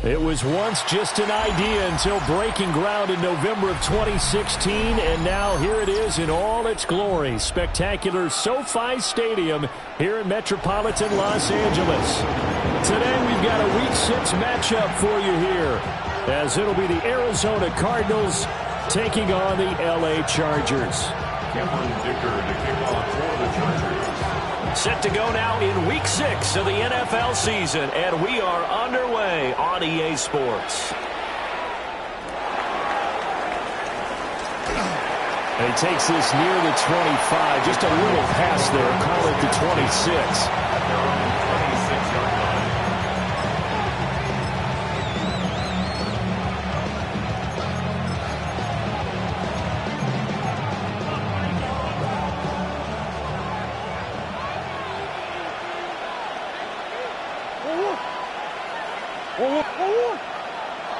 It was once just an idea until breaking ground in November of 2016, and now here it is in all its glory. Spectacular SoFi Stadium here in metropolitan Los Angeles. Today we've got a Week 6 matchup for you here, as it'll be the Arizona Cardinals taking on the LA Chargers. Cameron Dicker to kick off for the Chargers. Set to go now in Week 6 of the NFL season, and we are underway on EA Sports. And he takes this near the 25, just a little pass there, call it the 26. They're on the 26-yard line.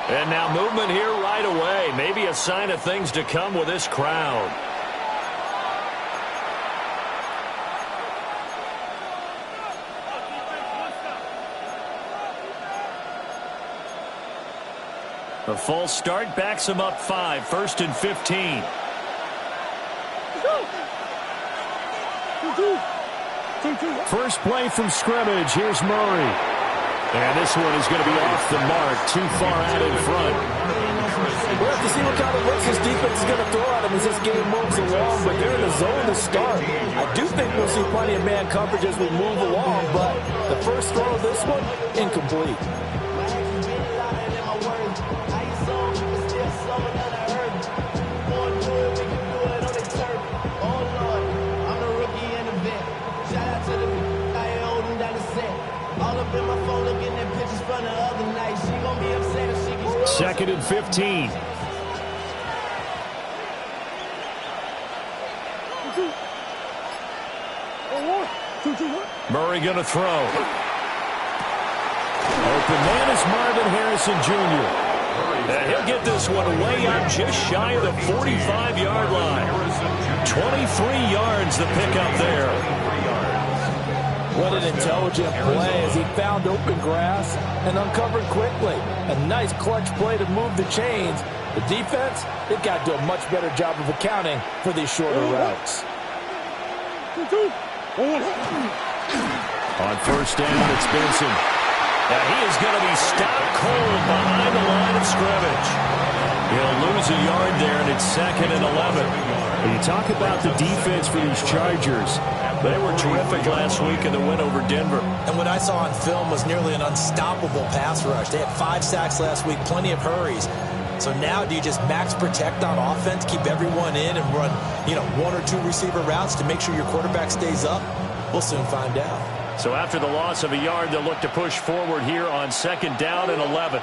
And now movement here right away. Maybe a sign of things to come with this crowd. A false start backs him up 5, 1st and 15. First play from scrimmage. Here's Murray. And this one is going to be off the mark, too far out in front. We'll have to see what kind of looks this defense is going to throw at him as this game moves along, but they're in the zone to start. I do think we'll see plenty of man coverage as we move along, but the first throw of this one, incomplete. Second and 15. Murray going to throw. Open man is Marvin Harrison Jr. And he'll get this one way out just shy of the 45-yard line. 23 yards the pickup there. What an intelligent play as he found open grass and uncovered quickly. A nice clutch play to move the chains. The defense, they've got to do a much better job of accounting for these shorter routes. On first down, it's Benson. And he is going to be stopped cold behind the line of scrimmage. He'll lose a yard there, and it's 2nd and 11. When you talk about the defense for these Chargers, they were terrific last week in the win over Denver. And what I saw on film was nearly an unstoppable pass rush. They had 5 sacks last week, plenty of hurries. So now do you just max protect on offense, keep everyone in, and run, 1 or 2 receiver routes to make sure your quarterback stays up? We'll soon find out. So after the loss of a yard, they'll look to push forward here on 2nd down and 11.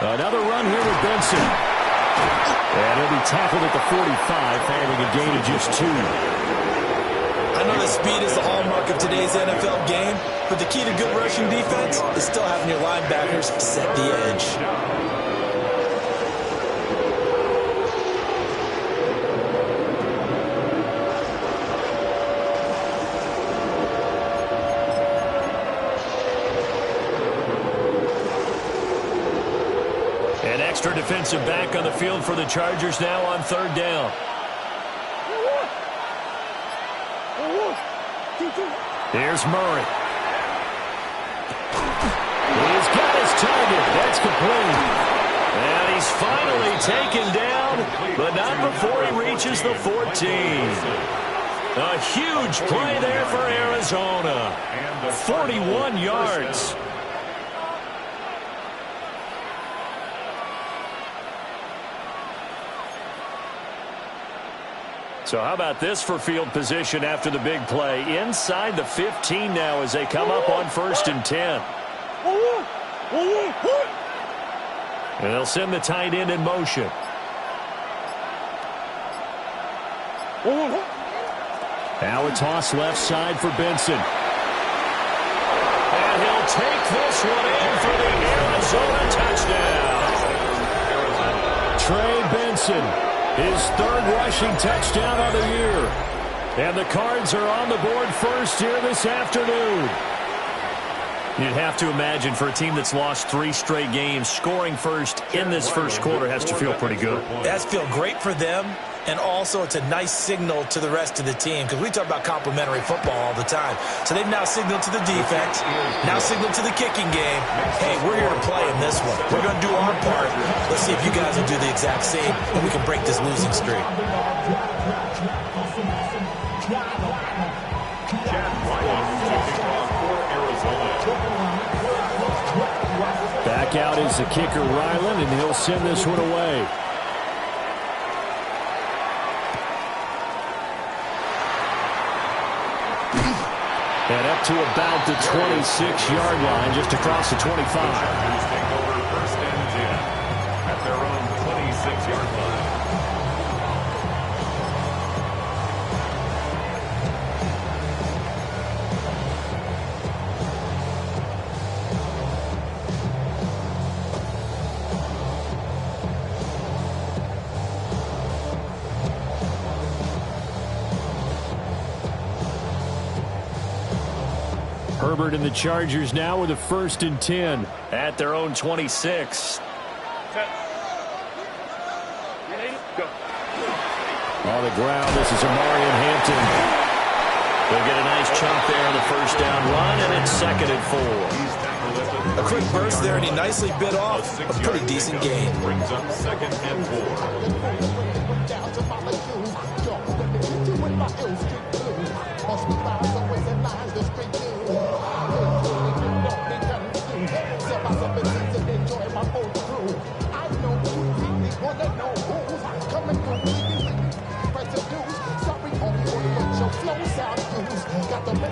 Another run here with Benson. And he'll be tackled at the 45, following a gain of just 2. I know that speed is the hallmark of today's NFL game, but the key to good rushing defense is still having your linebackers set the edge. Extra defensive back on the field for the Chargers now on 3rd down. Here's Murray. He's got his target. That's complete. And he's finally taken down, but not before he reaches the 14. A huge play there for Arizona. 41 yards. So how about this for field position after the big play? Inside the 15 now as they come up on 1st and 10. And they'll send the tight end in motion. Now a toss left side for Benson. And he'll take this one in for the Arizona touchdown. Trey Benson His third rushing touchdown of the year. And the Cards are on the board first here this afternoon. You'd have to imagine for a team that's lost 3 straight games, scoring first in this first quarter has to feel pretty good. It has to feel great for them, and also it's a nice signal to the rest of the team because we talk about complementary football all the time. So they've now signaled to the defense, now signaled to the kicking game, hey, we're here to play in this one. We're going to do our part. Let's see if you guys will do the exact same, and we can break this losing streak. Back out is the kicker, Ryland, and he'll send this one away. And up to about the 26-yard line, just across the 25. Take over first and 10 at their own 26-yard line. Herbert and the Chargers now with a 1st and 10. At their own 26. On the ground, this is Amarian Hampton. They'll get a nice chunk there on the first down run, and it's 2nd and 4. A quick burst there, and he nicely bit off a pretty decent gain. Brings up 2nd and 4.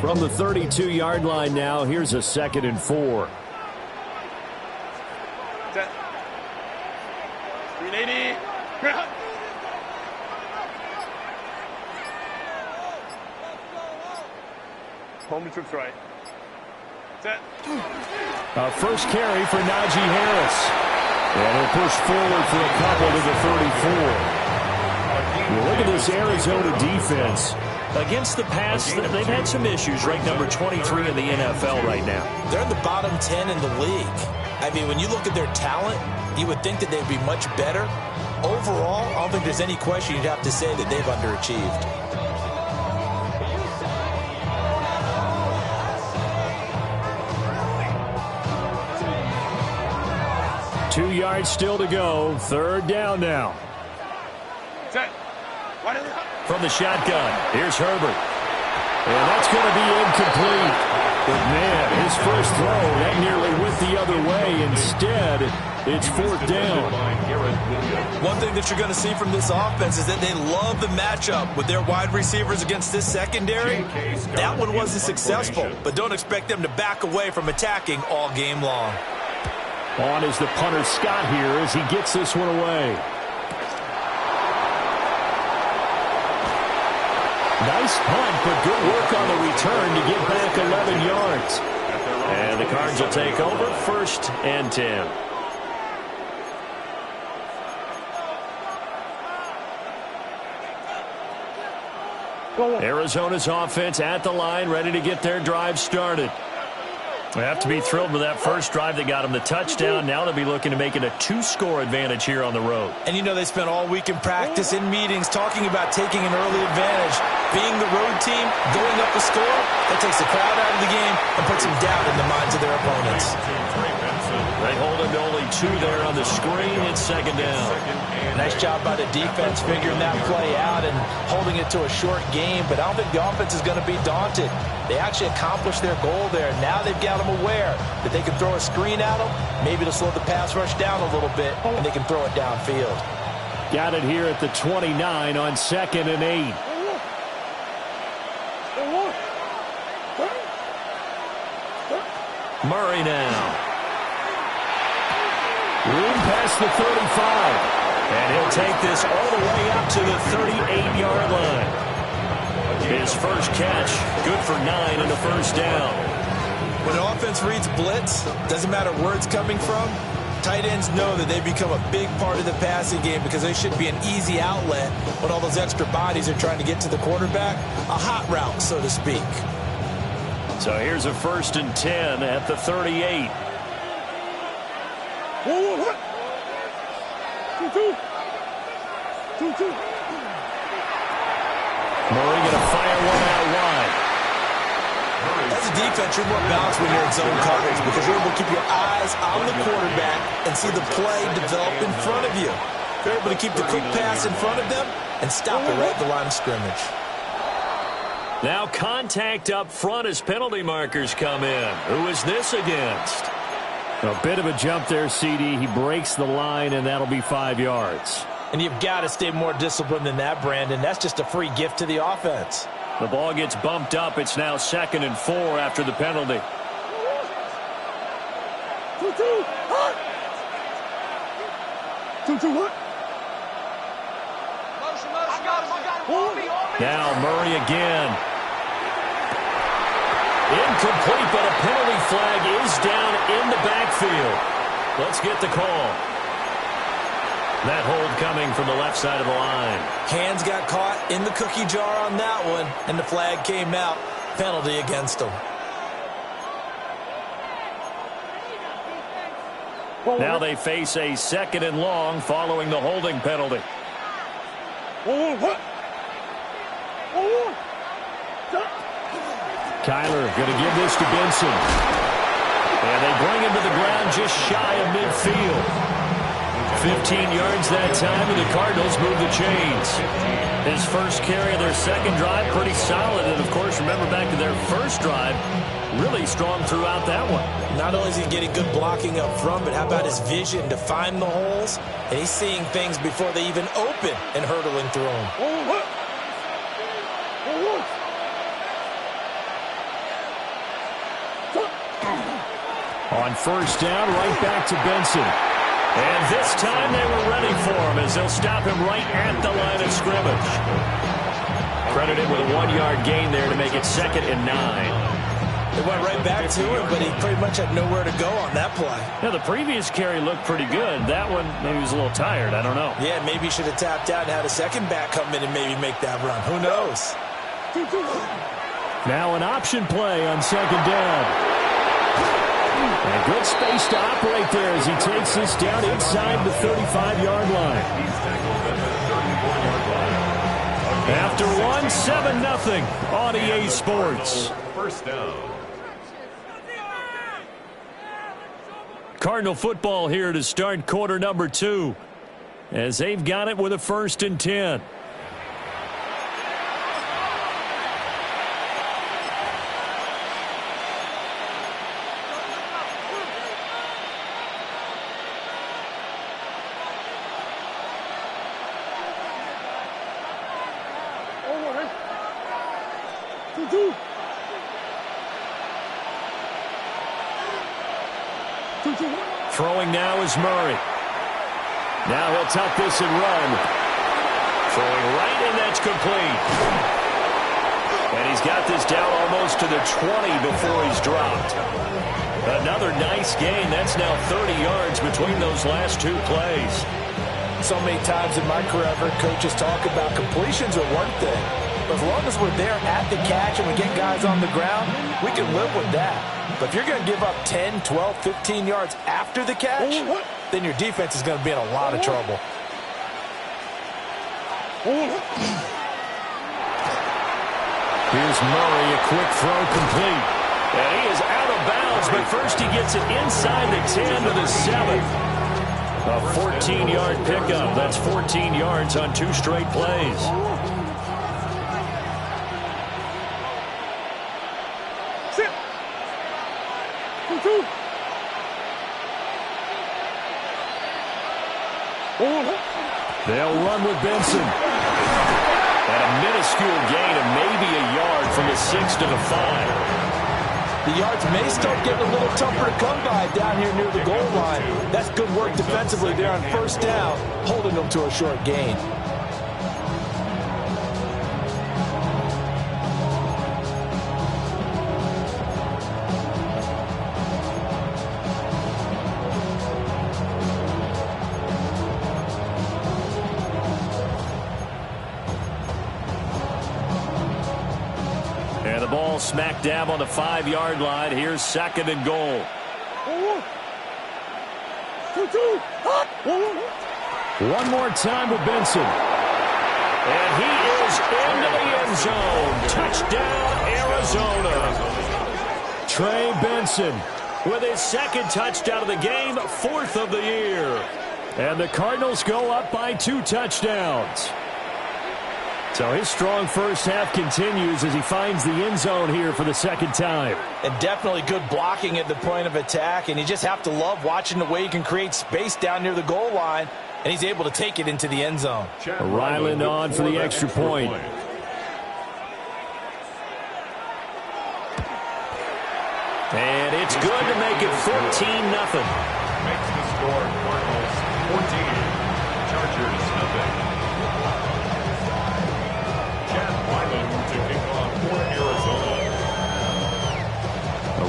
From the 32-yard line now, here's a 2nd and 4. Home trips right. Set. First carry for Najee Harris. And he'll push forward for a couple to the 34. Well, look at this Arizona defense. Against the pass, they've had some issues. Ranked number 23 in the NFL right now. They're in the bottom 10 in the league. I mean, when you look at their talent, you would think that they'd be much better. Overall, I don't think there's any question you'd have to say that they've underachieved. Two yards still to go. 3rd down now. Set. From the shotgun, here's Herbert. And that's going to be incomplete. But, man, his first throw, that nearly went the other way. Instead, it's 4th down. One thing that you're going to see from this offense is that they love the matchup with their wide receivers against this secondary. That one wasn't successful, but don't expect them to back away from attacking all game long. On is the punter Scott here as he gets this one away. Nice punt, but good work on the return to get back 11 yards. And the Cards will take over 1st and 10. Arizona's offense at the line, ready to get their drive started. They have to be thrilled with that first drive that got them the touchdown. Now they'll be looking to make it a 2-score advantage here on the road. And you know they spent all week in practice, in meetings, talking about taking an early advantage. Being the road team, going up the score, that takes the crowd out of the game and puts some doubt in the minds of their opponents. They hold him to only 2 there on the screen. It's 2nd down. Nice job by the defense figuring that play out and holding it to a short game, but I don't think the offense is going to be daunted. They actually accomplished their goal there. Now they've got them aware that they can throw a screen at them, maybe to slow the pass rush down a little bit, and they can throw it downfield. Got it here at the 29 on 2nd and 8. Murray now. Room past the 35. And he'll take this all the way up to the 38-yard line. His first catch, good for 9 and a first down. When an offense reads blitz, doesn't matter where it's coming from, Tight ends know that they become a big part of the passing game because they should be an easy outlet when all those extra bodies are trying to get to the quarterback. A hot route, so to speak. So here's a 1st and 10 at the 38. Murray going to fire one out wide. As a defense, you're more balanced when you're in zone coverage because you're able to keep your eyes on the quarterback and see the play develop in front of you. You're able to keep the quick pass in front of them and stop it right at the line of scrimmage. Now contact up front as penalty markers come in. Who is this against? A bit of a jump there, CD. He breaks the line, and that'll be 5 yards. And you've got to stay more disciplined than that, Brandon. That's just a free gift to the offense. The ball gets bumped up. It's now 2nd and 4 after the penalty. Now Murray again. Incomplete, but a penalty flag is down in the backfield. Let's get the call. That hold coming from the left side of the line. Hands got caught in the cookie jar on that one, and the flag came out. Penalty against them. Now they face a 2nd and long following the holding penalty. Kyler going to give this to Benson. And they bring him to the ground just shy of midfield. 15 yards that time, and the Cardinals move the chains. His first carry of their 2nd drive, pretty solid. And, of course, remember back to their first drive, really strong throughout that one. Not only is he getting good blocking up front, but how about his vision to find the holes? And he's seeing things before they even open and hurdling through them. On 1st down, right back to Benson. And this time they were ready for him as they'll stop him right at the line of scrimmage. Credited with a 1-yard gain there to make it 2nd and 9. They went right back to him, but he pretty much had nowhere to go on that play. Yeah, the previous carry looked pretty good. That one, maybe he was a little tired. I don't know. Yeah, maybe he should have tapped out and had a second back come in and maybe make that run. Who knows? Now an option play on 2nd down. And good space to operate there as he takes this down inside the 35-yard line. After one, 7-0 on EA Sports. 1st down. Cardinal football here to start quarter number 2 as they've got it with a 1st and 10. Throwing now is Murray. Now he'll tuck this and run. Throwing right, and that's complete. And he's got this down almost to the 20 before he's dropped. Another nice gain. That's now 30 yards between those last 2 plays. So many times in my career, I've heard coaches talk about completions are one thing. But as long as we're there at the catch and we get guys on the ground, we can live with that. But if you're going to give up 10, 12, 15 yards after the catch, then your defense is going to be in a lot of trouble. Here's Murray, a quick throw complete. And he is out of bounds, but first he gets it inside the 10 to the 7. A 14-yard pickup. That's 14 yards on 2 straight plays. They'll run with Benson. And a minuscule gain of maybe a yard from the 6 to the 5. The yards may start getting a little tougher to come by down here near the goal line. That's good work defensively there on 1st down, holding them to a short gain. the ball smack dab on the 5-yard line. Here's 2nd and goal. One more time with Benson. And he is into the end zone. Touchdown, Arizona. Trey Benson With his 2nd touchdown of the game, 4th of the year. And the Cardinals go up by 2 touchdowns. So his strong first half continues as he finds the end zone here for the 2nd time. And definitely good blocking at the point of attack. And you just have to love watching the way he can create space down near the goal line. And he's able to take it into the end zone. Ryland on for the extra point. And it's good to make it 14-0. Makes the score Cardinals 14, Chargers nothing. Chad Ryland to kick off for Arizona.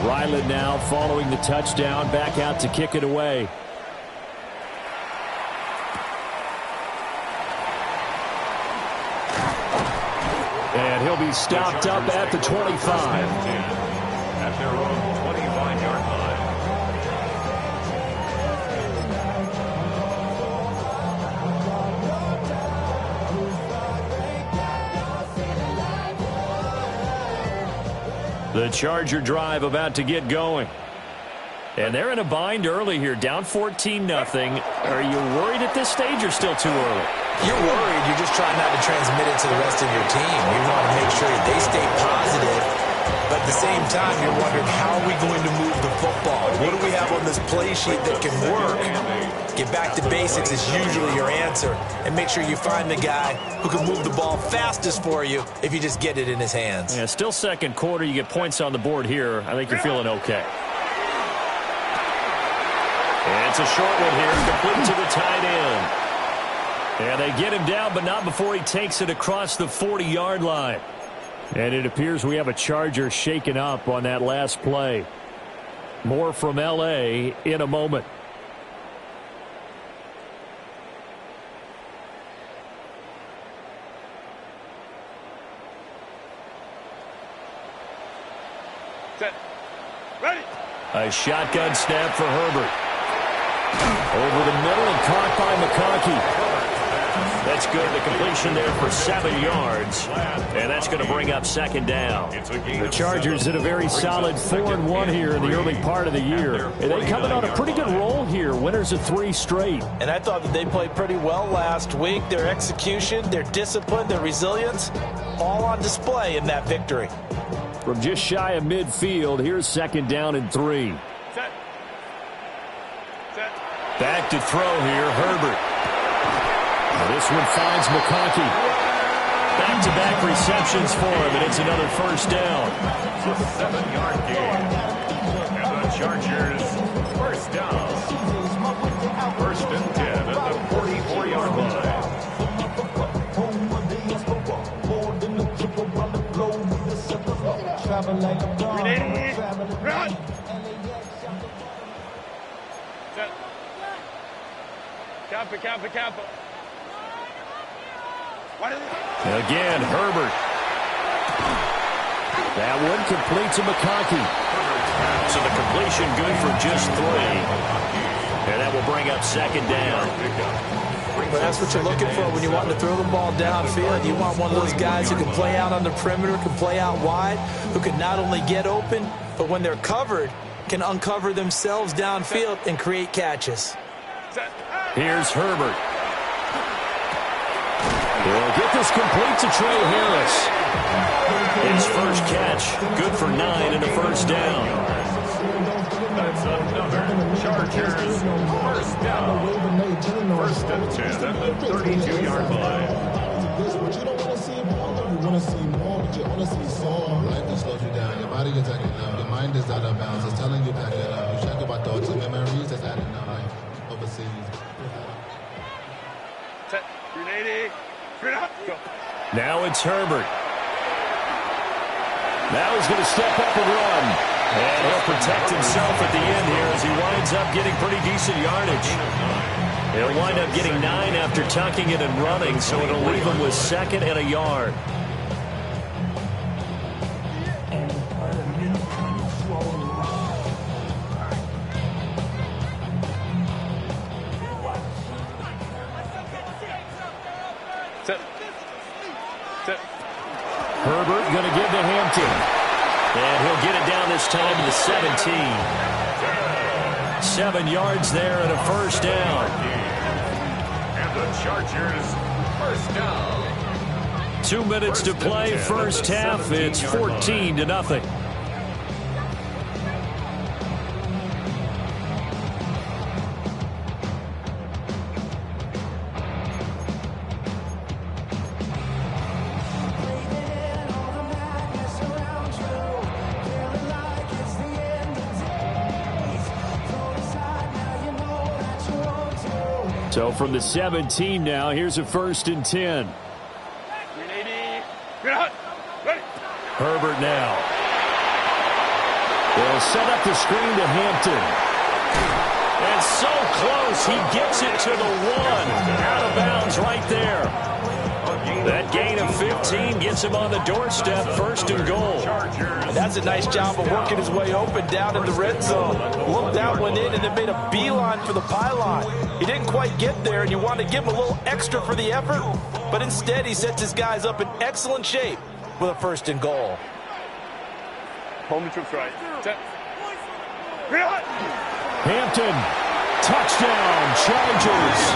Ryland now following the touchdown, back out to kick it away. And he'll be stopped up at the 25. At their own 25-yard line. The Charger drive about to get going. And they're in a bind early here, down 14-0. Are you worried at this stage or still too early? You're worried. You're just trying not to transmit it to the rest of your team. You want to make sure they stay positive. But at the same time, you're wondering, how are we going to move the football? What do we have on this play sheet that can work? Get back to basics is usually your answer. And make sure you find the guy who can move the ball fastest for you if you just get it in his hands. Yeah, still 2nd quarter. You get points on the board here. I think you're feeling okay. And it's a short one here, complete to the tight end. And they get him down, but not before he takes it across the 40-yard line. And it appears we have a Charger shaken up on that last play. More from L.A. in a moment. Set. Ready. A shotgun snap for Herbert. Over the middle and caught by McConkey. That's good. The completion there for 7 yards. And that's going to bring up 2nd down. The Chargers did a very solid 4-1 here in the early part of the year. And they coming on a pretty good roll here. Winners of 3 straight. And I thought that they played pretty well last week. Their execution, their discipline, their resilience, all on display in that victory. From just shy of midfield, here's 2nd down and 3. Set. Set. Back to throw here, Herbert. Now this one finds McConkey. Back-to-back receptions for him, and it's another 1st down. It's a 7-yard gain. And the Chargers, 1st down. 1st and 10 at the 44-yard line. Ready. Run. Set. Camper. Again, Herbert. That one complete to McConkey. So the completion good for just 3. And that will bring up 2nd down. But that's what you're looking for when you want to throw the ball downfield. You want one of those guys who can play out on the perimeter, can play out wide, who can not only get open, but when they're covered, can uncover themselves downfield and create catches. Here's Herbert. He'll get this complete to Trey Harris. His first catch, good for 9 and a 1st down. That's another Chargers 1st down. 1st and 10 at the 32-yard line. But you don't want to see more. You want to see more, but you want to see some. Life just slows you down. Your body gets acting up. Your mind is out of bounds. It's telling you pack it up. You check about thoughts and memories that's adding up. Like overseas. Set. Ready. Go. Now it's Herbert. Now he's going to step up and run. And he'll protect himself at the end here as he winds up getting pretty decent yardage. He'll wind up getting 9 after tucking it and running, so it'll leave him with 2nd and a yard. Herbert going to give to Hampton. And he'll get it down this time to the 17. 7 yards there and a first down. And the Chargers, first down. 2 minutes to play, first half. It's 14-0. So from the 17 now, here's a 1st and 10. 380. Ready. Herbert now. They'll set up the screen to Hampton. And so close, he gets it to the 1. Out of bounds right there. That gain of 15 gets him on the doorstep, 1st and goal. And that's a nice job of working his way open down in the red zone. Looked that one in and then made a beeline for the pylon. He didn't quite get there, and you want to give him a little extra for the effort, but instead he sets his guys up in excellent shape with a 1st and goal. Home and troops right. Hampton, touchdown, Chargers.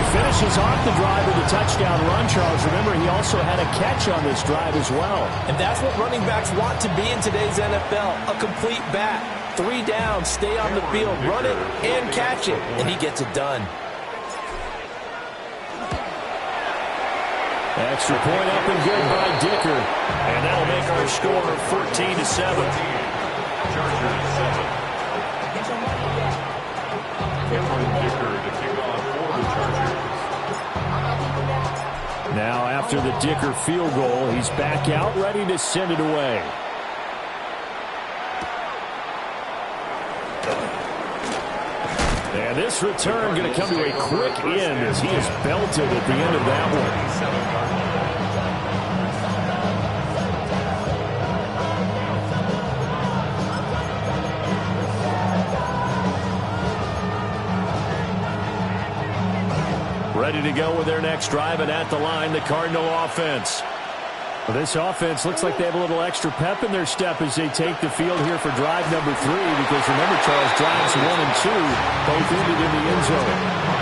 Finishes off the drive with a touchdown run, Charles. Remember, he also had a catch on this drive as well. And that's what running backs want to be in today's NFL, a complete back. 3 downs, stay on the field, run it, and catch it, and he gets it done. Extra point up and good by Dicker. And that'll make our score 14-7. Chargers 7. Cameron Dicker to kick off for the Chargers. Now after the Dicker field goal, he's back out, ready to send it away. And this return going to come to a quick end as he is belted at the end of that one. Ready to go with their next drive, and at the line, the Cardinal offense. Well, this offense looks like they have a little extra pep in their step as they take the field here for drive number 3, because remember, Charles, drives 1 and 2 both ended in the end zone.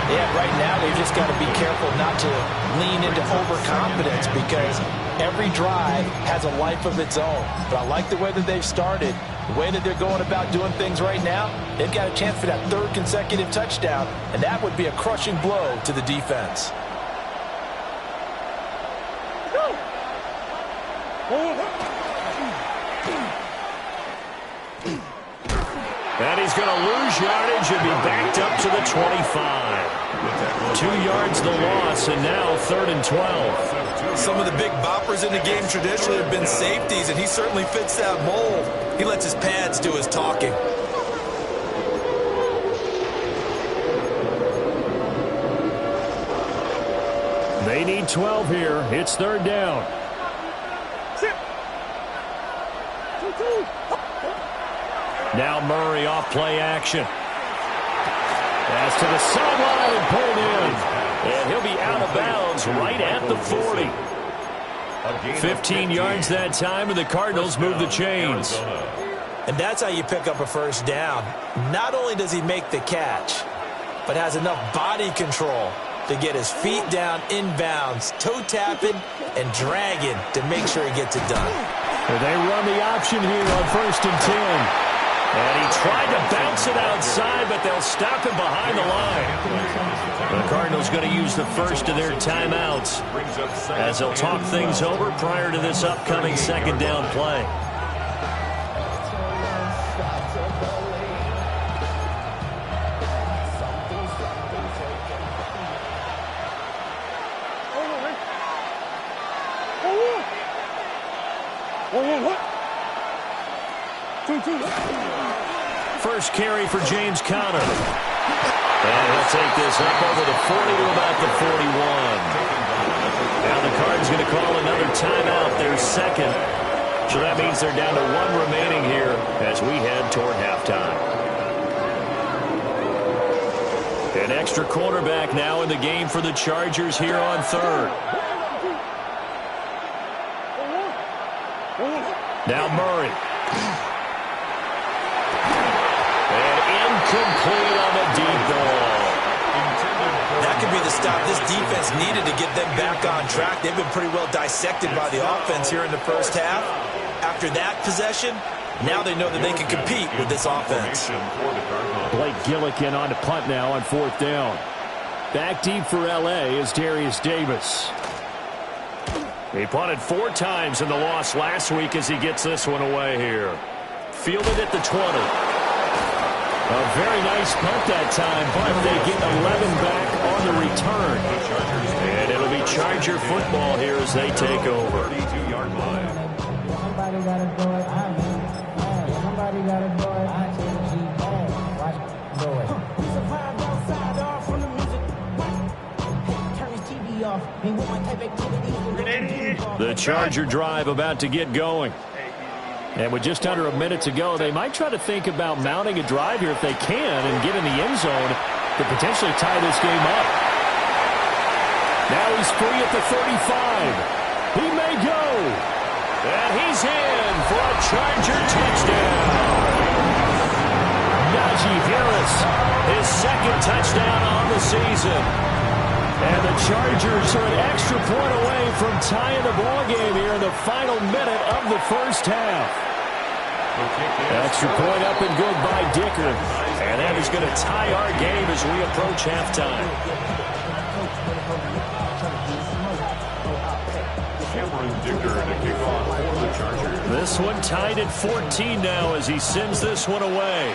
Yeah, right now they've just got to be careful not to lean into overconfidence, because every drive has a life of its own. But I like the way that they've started, the way that they're going about doing things right now. They've got a chance for that 3rd consecutive touchdown, and that would be a crushing blow to the defense. And he's going to lose yardage and be backed up to the 25. 2 yards the loss, and now 3rd and 12. Some of the big boppers in the game traditionally have been safeties, and he certainly fits that mold. He lets his pads do his talking. They need 12 here. It's 3rd down. Now Murray off play action. Pass to the sideline and pulled in. And he'll be out of bounds right at the 40. 15 yards that time, and the Cardinals move the chains. And that's how you pick up a 1st down. Not only does he make the catch, but has enough body control to get his feet down inbounds, toe tapping and dragging to make sure he gets it done. Well, they run the option here on 1st and 10. And he tried to bounce it outside, but they'll stop him behind the line. The Cardinals going to use the first of their timeouts as they'll talk things over prior to this upcoming 2nd down play. First carry for James Conner. And he'll take this up over the 40 to about the 41. Now the Cardinals going to call another timeout, their 2nd. So that means they're down to 1 remaining here as we head toward halftime. An extra cornerback now in the game for the Chargers here on third. Now Murray. And incomplete on the deep ball. That could be the stop this defense needed to get them back on track. They've been pretty well dissected by the offense here in the first half. After that possession, now they know that they can compete with this offense. Blake Gillikin on to punt now on fourth down. Back deep for L.A. is Darius Davis. He punted 4 times in the loss last week as he gets this one away here. Fielded at the 20. A very nice punt that time, but they get 11 back on the return. And it'll be Charger football here as they take over. 32-yard line. Somebody got to do it. Somebody got to do it. I change the ball. Watch it. Do it. We survived outside off from the music. Hey, turn his TV off. He want my type activity. The Charger drive about to get going. And with just under a minute to go, they might try to think about mounting a drive here if they can and get in the end zone to potentially tie this game up. Now he's free at the 35. He may go. And he's in for a Charger touchdown. Najee Harris, his second touchdown on the season. And the Chargers are an extra point away from tying the ball game here in the final minute of the first half. Extra point up and good by Dicker. And that is going to tie our game as we approach halftime. Cameron Dicker to kick off for the Chargers. This one tied at 14 now as he sends this one away.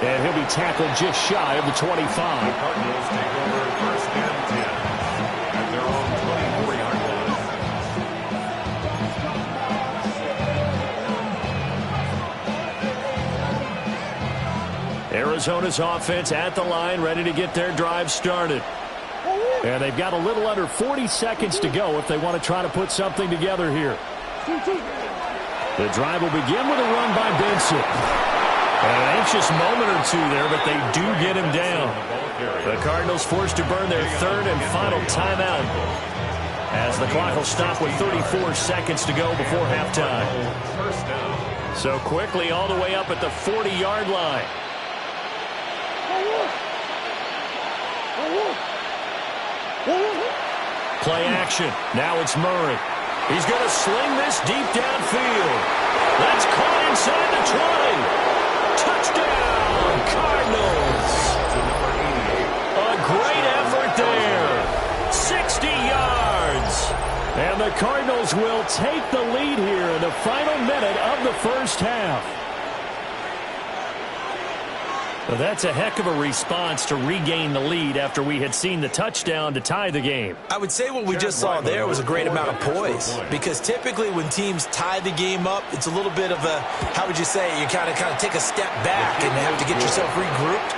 And he'll be tackled just shy of the 25. The Cardinals take over first and 10 at their own 24-yard line. Arizona's offense at the line, ready to get their drive started. And they've got a little under 40 seconds to go if they want to try to put something together here. The drive will begin with a run by Benson. An anxious moment or two there, but they do get him down. The Cardinals forced to burn their third and final timeout as the clock will stop with 34 seconds to go before halftime. So quickly all the way up at the 40-yard line. Play action. Now it's Murray. He's going to sling this deep downfield. That's caught inside the 20. Touchdown, Cardinals. A great effort there. 60 yards. And the Cardinals will take the lead here in the final minute of the first half. Well, that's a heck of a response to regain the lead after we had seen the touchdown to tie the game. I would say what we just saw there was a great amount of poise, because typically when teams tie the game up, it's a little bit of a, how would you say, you kind of take a step back and have to get yourself regrouped.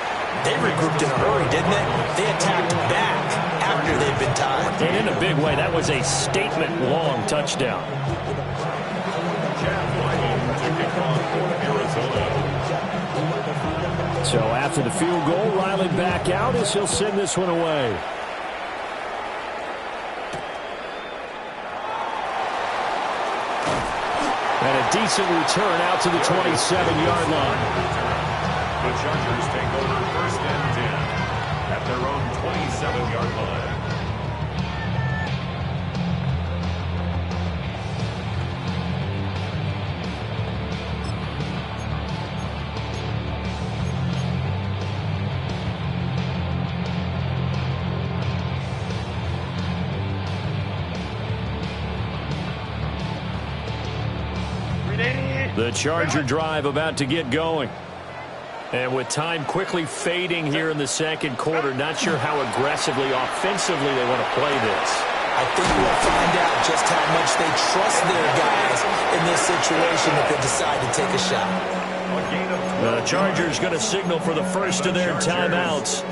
They regrouped in a hurry, didn't they? They attacked back after they've been tied. And in a big way, that was a statement-long touchdown. So after the field goal, Riley back out as he'll send this one away. And a decent return out to the 27-yard line. The Chargers take over first and 10 at their own 27-yard line. The Charger drive about to get going. And with time quickly fading here in the second quarter, not sure how aggressively, offensively they want to play this. I think we'll find out just how much they trust their guys in this situation if they decide to take a shot. The Chargers going to signal for the first of their timeouts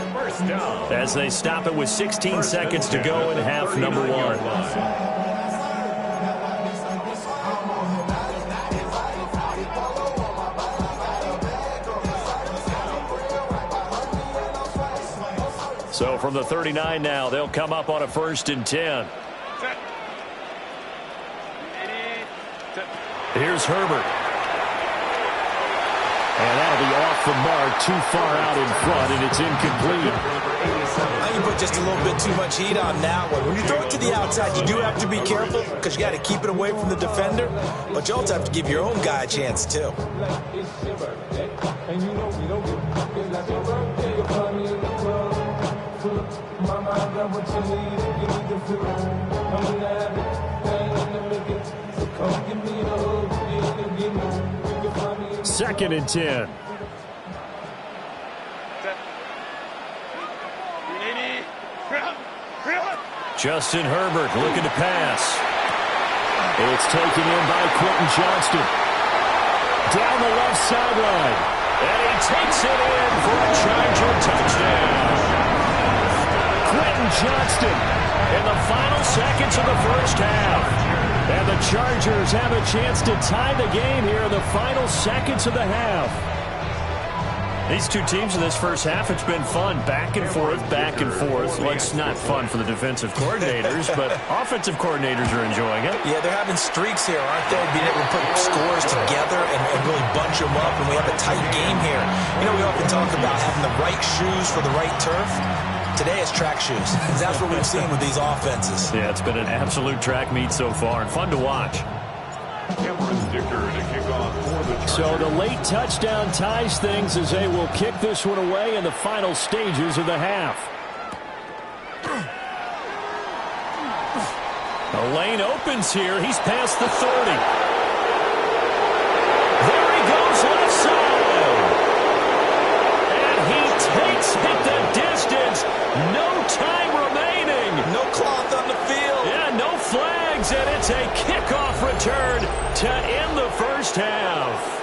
as they stop it with 16 seconds to go in half number one. So from the 39 now, they'll come up on a 1st and 10. Here's Herbert. And that'll be off the mark, too far out in front, and it's incomplete. I think you put just a little bit too much heat on that one. When you throw it to the outside, you do have to be careful because you got to keep it away from the defender, but you also have to give your own guy a chance, too. Second and 10. Justin Herbert looking to pass. It's taken in by Quentin Johnston. Down the left sideline. And he takes it in for a Charger touchdown. Quentin Johnston in the final seconds of the first half. And the Chargers have a chance to tie the game here in the final seconds of the half. These two teams in this first half, it's been fun. Back and forth, back and forth. Well, it's not fun for the defensive coordinators, but offensive coordinators are enjoying it. Yeah, they're having streaks here, aren't they? Being able to put scores together and really bunch them up, and we have a tight game here. You know, we often talk about having the right shoes for the right turf. Today is track shoes. That's what we've seen with these offenses. Yeah, it's been an absolute track meet so far, and fun to watch. So the late touchdown ties things as they will kick this one away in the final stages of the half. The lane opens here. He's past the 30. There he goes left side. And he takes it the distance. No time remaining. No cloth on the field. Yeah, no flags, and it's a kickoff return to end the first half.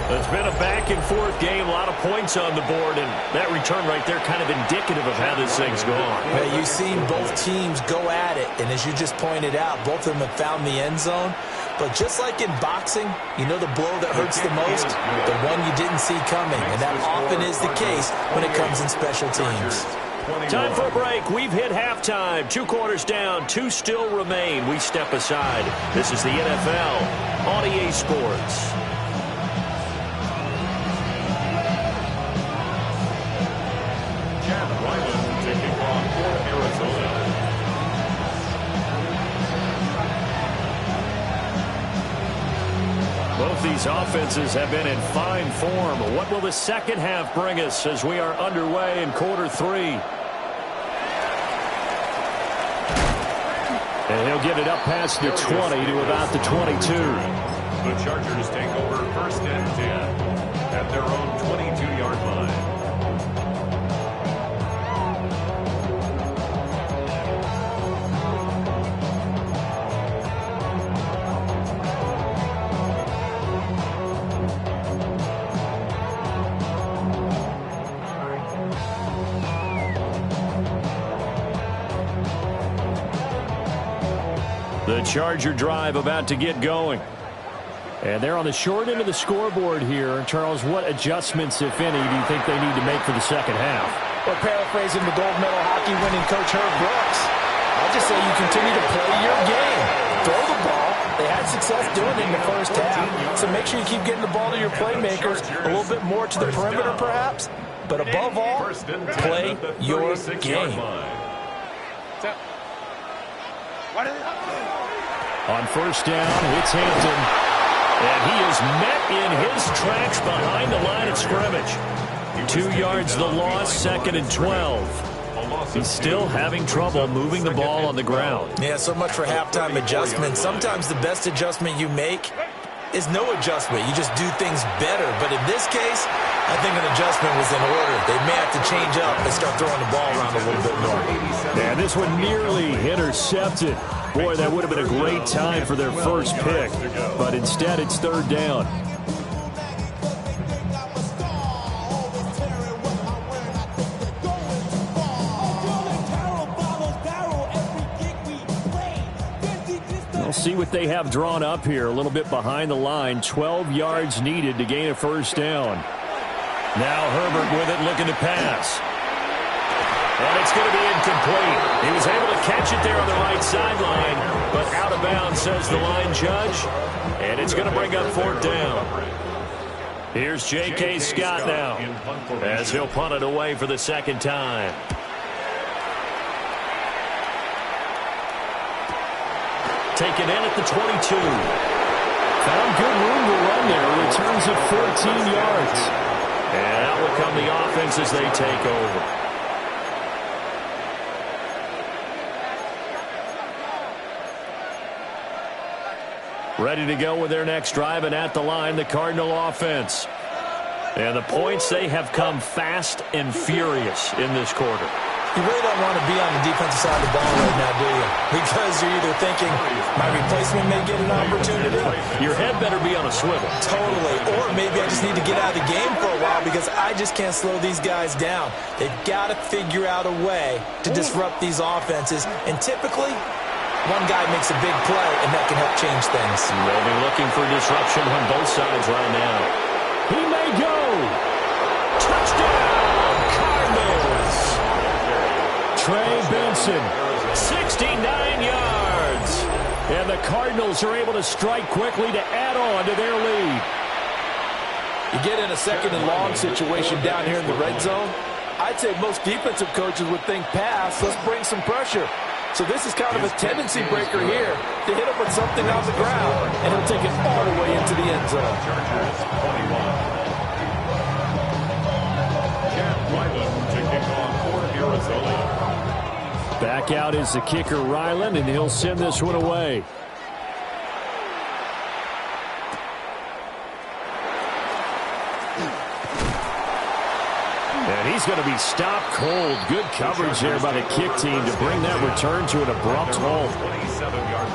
It's been a back-and-forth game, a lot of points on the board, and that return right there kind of indicative of how this thing's going. Yeah, you've seen both teams go at it, and as you just pointed out, both of them have found the end zone. But just like in boxing, you know the blow that hurts the most? The one you didn't see coming, and that often is the case when it comes in special teams. Time for a break. We've hit halftime. 2 quarters down, 2 still remain. We step aside. This is the NFL on EA Sports. Both these offenses have been in fine form. What will the second half bring us as we are underway in quarter 3? And he'll get it up past the 20 to about the 22. The Chargers take over 1st and 10 at their own 22-yard line. The Charger drive about to get going. And they're on the short end of the scoreboard here. Charles, what adjustments, if any, do you think they need to make for the second half? Well, paraphrasing the gold medal hockey winning coach Herb Brooks, I'll just say you continue to play your game. Throw the ball. They had success doing it in the first half. So make sure you keep getting the ball to your playmakers a little bit more to the perimeter perhaps. But above all, play your game. On 1st down, it's Hampton. And he is met in his tracks behind the line of scrimmage. 2 yards the loss, 2nd and 12. He's still having trouble moving the ball on the ground. Yeah, so much for halftime adjustment. Sometimes the best adjustment you make is no adjustment. You just do things better. But in this case, I think an adjustment was in order. They may have to change up and start throwing the ball around a little bit more. And this one nearly intercepted. Boy, that would have been a great time for their first pick. But instead, it's 3rd down. We'll see what they have drawn up here. A little bit behind the line. 12 yards needed to gain a 1st down. Now Herbert with it, looking to pass. And it's going to be incomplete. He was able to catch it there on the right sideline, but out of bounds, says the line judge. And it's going to bring up 4th down. Here's J.K. Scott now, as he'll punt it away for the 2nd time. Taken in at the 22. Found good room to run there. Returns at 14 yards. And out will come the offense as they take over. Ready to go with their next drive, and at the line, the Cardinal offense. And the points, they have come fast and furious in this quarter. You really don't want to be on the defensive side of the ball right now, do you? Because you're either thinking, my replacement may get an opportunity. Your head better be on a swivel. Totally. Or maybe I just need to get out of the game for a while because I just can't slow these guys down. They've got to figure out a way to disrupt these offenses. And typically, one guy makes a big play, and that can help change things. They'll be looking for disruption on both sides right now. He may go. Touchdown, Cardinals. Trey Benson, 69 yards. And the Cardinals are able to strike quickly to add on to their lead. You get in a 2nd and long situation down here in the red zone. I'd say most defensive coaches would think pass, let's bring some pressure. So this is kind of a tendency breaker here to hit him with something on the ground, and he'll take it all the way into the end zone. Back out is the kicker, Ryland, and he'll send this one away. And he's going to be stopped cold. Good coverage there by the kick team to bring that return to an abrupt halt. 27-yard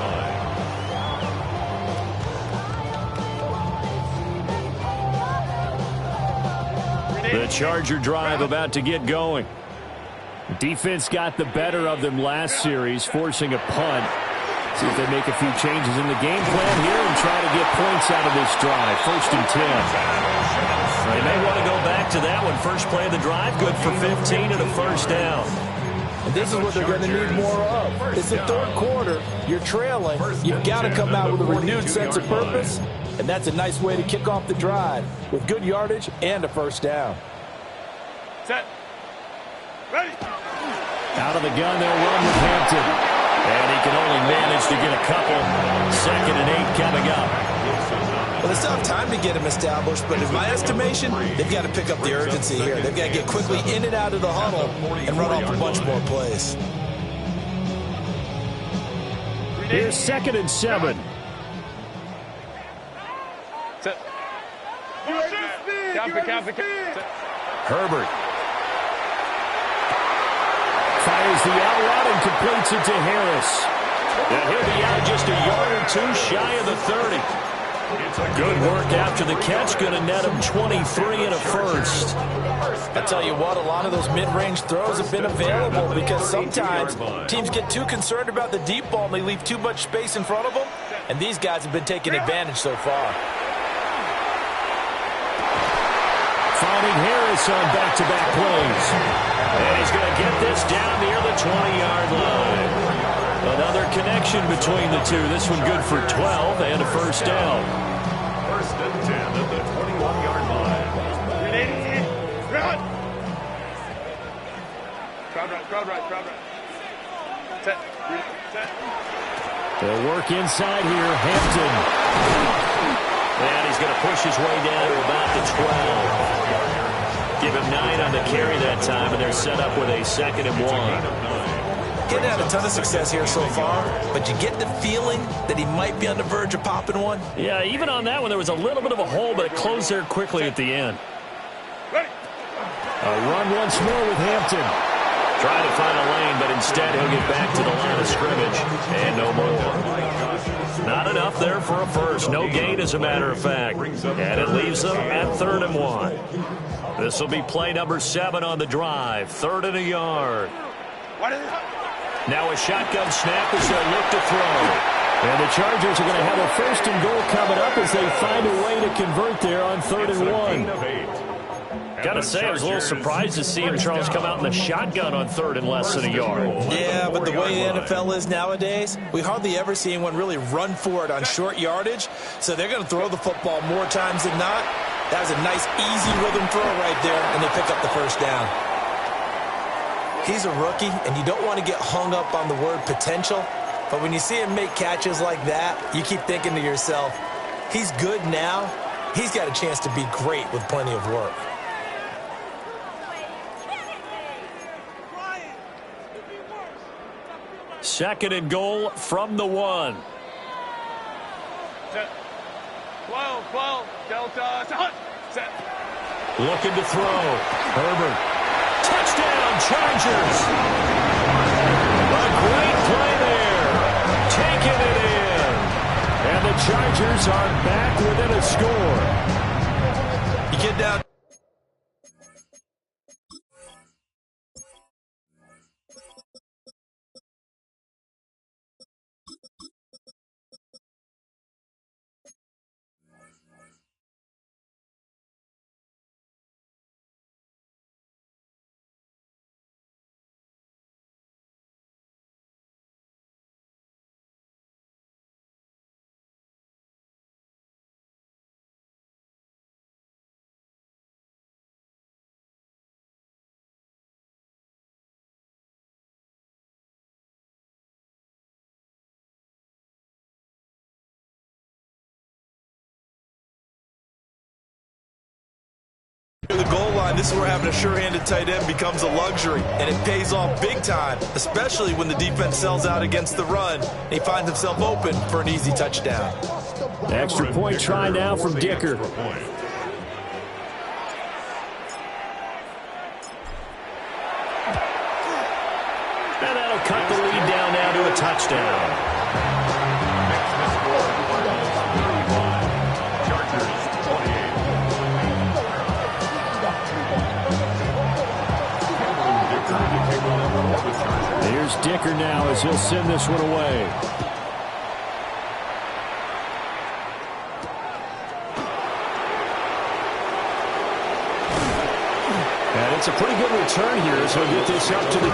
line. The Charger drive about to get going. Defense got the better of them last series, forcing a punt. See if they make a few changes in the game plan here and try to get points out of this drive. 1st and 10. They may want to go back to that one. First play of the drive, good for 15 and a 1st down. And this is what they're going to need more of. It's the 3rd quarter. You're trailing. You've got to come out with a renewed sense of purpose. And that's a nice way to kick off the drive with good yardage and a 1st down. Set. Ready. Out of the gun, they'll run with Hampton. And he can only manage to get a couple. 2nd and 8 coming up. Well, they still have time to get him established, but in my estimation, they've got to pick up the urgency here. They've got to get quickly in and out of the huddle and run off a bunch more plays. Here's 2nd and 7. Set. Count. Herbert fires the out route and completes it to Harris. And he'll be out just a yard or 2 shy of the 30. Good work after the catch. Going to net him 23 and a 1st. I tell you what, a lot of those mid-range throws have been available because sometimes teams get too concerned about the deep ball and they leave too much space in front of them. And these guys have been taking advantage so far. Finding Harris on back-to-back plays. And he's going to get this down near the 20-yard line. Another connection between the two. This one good for 12 and a 1st down. 1st and 10 at the 21-yard line. Crowd right. Set. They'll work inside here. Hampton. And he's going to push his way down to about the 12. Give him 9 on the carry that time, and they're set up with a 2nd and 1. Getting had a ton of success here so far, but you get the feeling that he might be on the verge of popping one. Yeah, even on that one, there was a little bit of a hole, but it closed there quickly at the end. Ready. A run once more with Hampton. Trying to find a lane, but instead he'll get back to the line of scrimmage. And no more. Not enough there for a 1st. No gain, as a matter of fact. And it leaves them at 3rd and 1. This will be play number 7 on the drive. 3rd and a yard. Now a shotgun snap as they look to throw. And the Chargers are going to have a 1st and goal coming up as they find a way to convert there on 3rd and 1. Gotta say, I was a little surprised to see him, Charles, come out in the shotgun on third and less than a yard. Yeah, but the way the NFL is nowadays, we hardly ever see anyone really run for it on short yardage, so they're going to throw the football more times than not. That was a nice, easy rhythm throw right there, and they pick up the first down. He's a rookie, and you don't want to get hung up on the word potential, but when you see him make catches like that, you keep thinking to yourself, he's good now. He's got a chance to be great with plenty of work. Second and goal from the 1. 12, Delta, set. Looking to throw. Herbert. Touchdown, Chargers. A great play there. Taking it in. And the Chargers are back within a score. You get down. The goal line, this is where having a sure-handed tight end becomes a luxury, and it pays off big time, especially when the defense sells out against the run, and he finds himself open for an easy touchdown. Extra point try now from Dicker. And that'll cut the lead down now to a touchdown. Here's Dicker now as he'll send this one away. And it's a pretty good return here as he'll get this up to the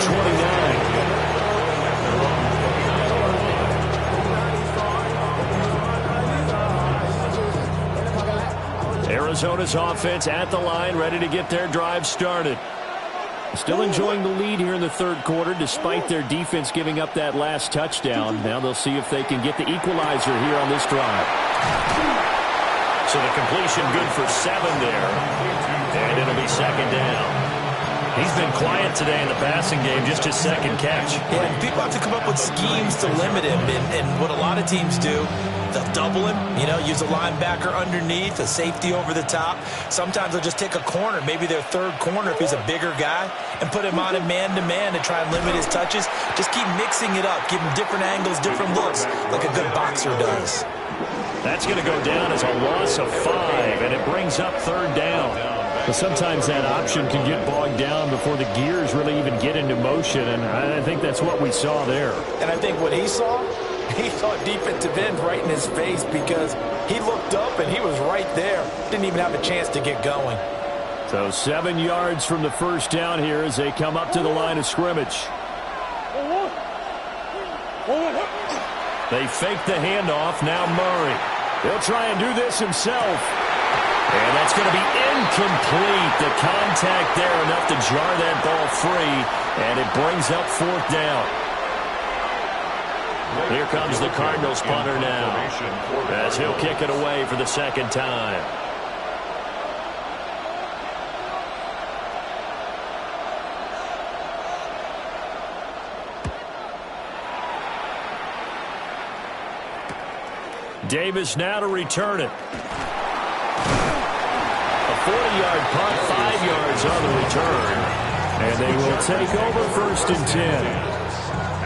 29. Arizona's offense at the line, ready to get their drive started. Still enjoying the lead here in the third quarter, despite their defense giving up that last touchdown. Now they'll see if they can get the equalizer here on this drive. So the completion good for 7 there. And it'll be second down. He's been quiet today in the passing game, just his second catch. Yeah, and people have to come up with schemes to limit him, and what a lot of teams do, they'll double him, use a linebacker underneath, a safety over the top. Sometimes they'll just take a corner, maybe their third corner if he's a bigger guy, and put him on a man-to-man to try and limit his touches. Just keep mixing it up, give him different angles, different looks, like a good boxer does. That's going to go down as a loss of 5, and it brings up third down. But sometimes that option can get bogged down before the gears really even get into motion, and I think that's what we saw there. And I think what he saw defensive end right in his face, because he looked up and he was right there. Didn't even have a chance to get going. So 7 yards from the first down here as they come up to the line of scrimmage. They fake the handoff. Now Murray. He'll try and do this himself. And that's going to be incomplete. The contact there enough to jar that ball free. And it brings up fourth down. Here comes the Cardinals punter now, as he'll kick it away for the second time. Davis now to return it. A 40-yard punt, 5 yards on the return. And they will take over first and 10.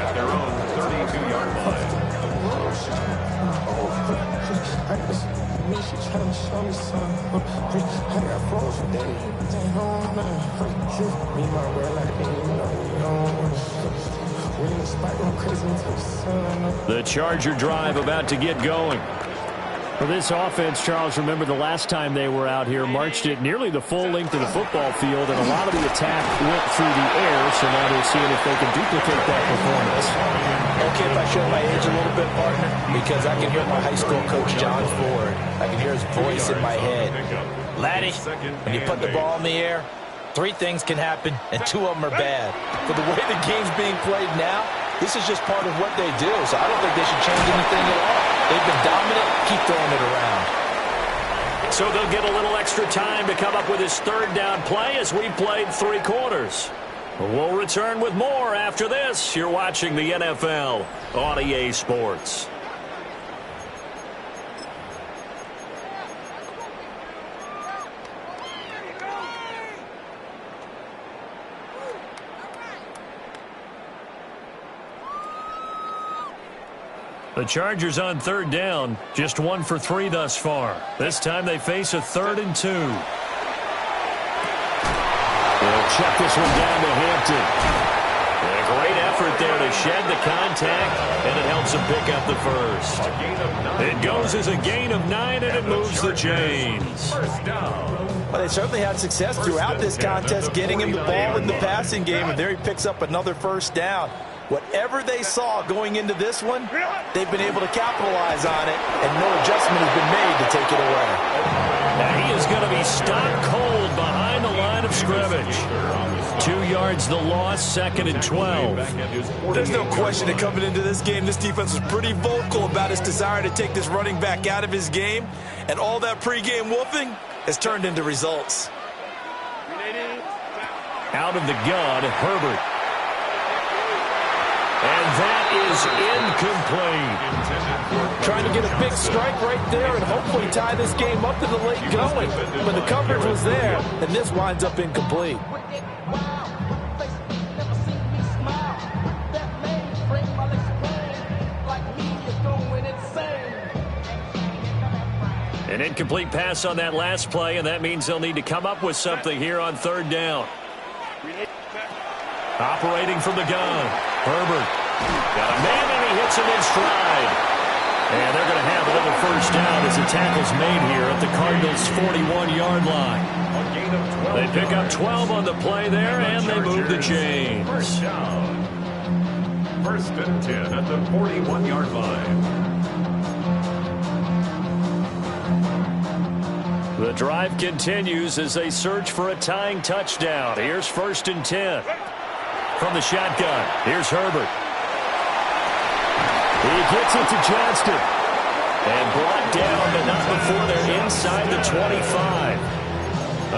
At their own 32-yard line. The Charger drive about to get going. For this offense, Charles, remember the last time they were out here, marched it nearly the full length of the football field, and a lot of the attack went through the air, so now they're seeing if they can duplicate that performance. Okay, if I show my age a little bit, partner, because I can hear my high school coach, John Ford. I can hear his voice in my head. Laddie, when you put the ball in the air, 3 things can happen, and 2 of them are bad. For the way the game's being played now, this is just part of what they do, so I don't think they should change anything at all. They've been dominant. Keep throwing it around. So they'll get a little extra time to come up with his 3rd down play as we played 3 quarters. We'll return with more after this. You're watching the NFL on EA Sports. The Chargers on 3rd down, just 1 for 3 thus far. This time they face a 3rd and 2. They'll check this one down to Hampton. A great effort there to shed the contact, and it helps him pick up the first. It goes as a gain of 9, and it moves the chains. Well, they certainly had success throughout this contest, getting him the ball in the passing game, and there he picks up another 1st down. Whatever they saw going into this one, they've been able to capitalize on it, and no adjustment has been made to take it away. Now he is going to be stopped cold behind the line of scrimmage. 2 yards the loss, 2nd and 12. There's no question that coming into this game, this defense was pretty vocal about its desire to take this running back out of his game, and all that pregame wolfing has turned into results. Out of the gun, Herbert. And that is incomplete. Trying to get a big strike right there and hopefully tie this game up in the late going. But the coverage was there, and this winds up incomplete. An incomplete pass on that last play, and that means they'll need to come up with something here on 3rd down. Operating from the gun, Herbert. Got a man, and he hits him in stride. And they're going to have another 1st down as the tackle's made here at the Cardinals' 41-yard line. They pick up 12 on the play there, and they move the chains. 1st and 10 at the 41-yard line. The drive continues as they search for a tying touchdown. Here's 1st and 10. From the shotgun, here's Herbert. He gets it to Johnston. And brought down, but not before they're inside the 25.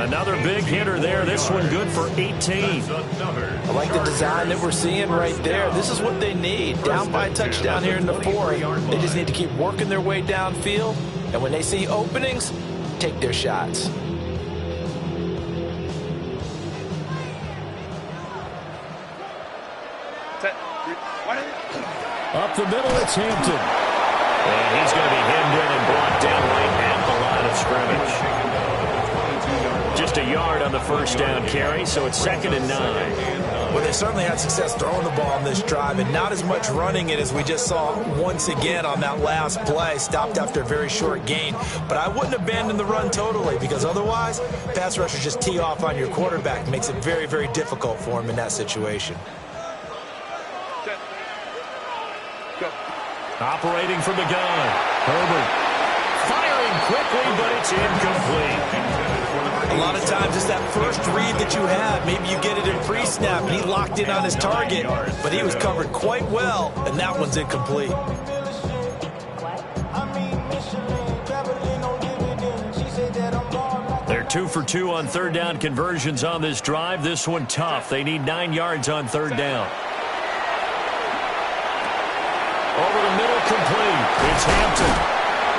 Another big hitter there. This one good for 18. I like the design that we're seeing right there. This is what they need. Down by a touchdown here in the 4th. They just need to keep working their way downfield. And when they see openings, take their shots. Up the middle, it's Hampton. And he's going to be hemmed in and brought down right at the line of scrimmage. Just a yard on the 1st down carry, so it's 2nd and 9. Well, they certainly had success throwing the ball on this drive, and not as much running it as we just saw once again on that last play. Stopped after a very short gain. But I wouldn't abandon the run totally, because otherwise, pass rushers just tee off on your quarterback. Makes it very, very difficult for him in that situation. Operating from the gun, Herbert. Firing quickly, but it's incomplete. A lot of times it's that first read that you have. Maybe you get it in pre-snap, and he locked in on his target, but he was covered quite well, and that one's incomplete. They're 2 for 2 on 3rd down conversions on this drive. This one tough. They need 9 yards on 3rd down. Over the middle, complete. It's Hampton.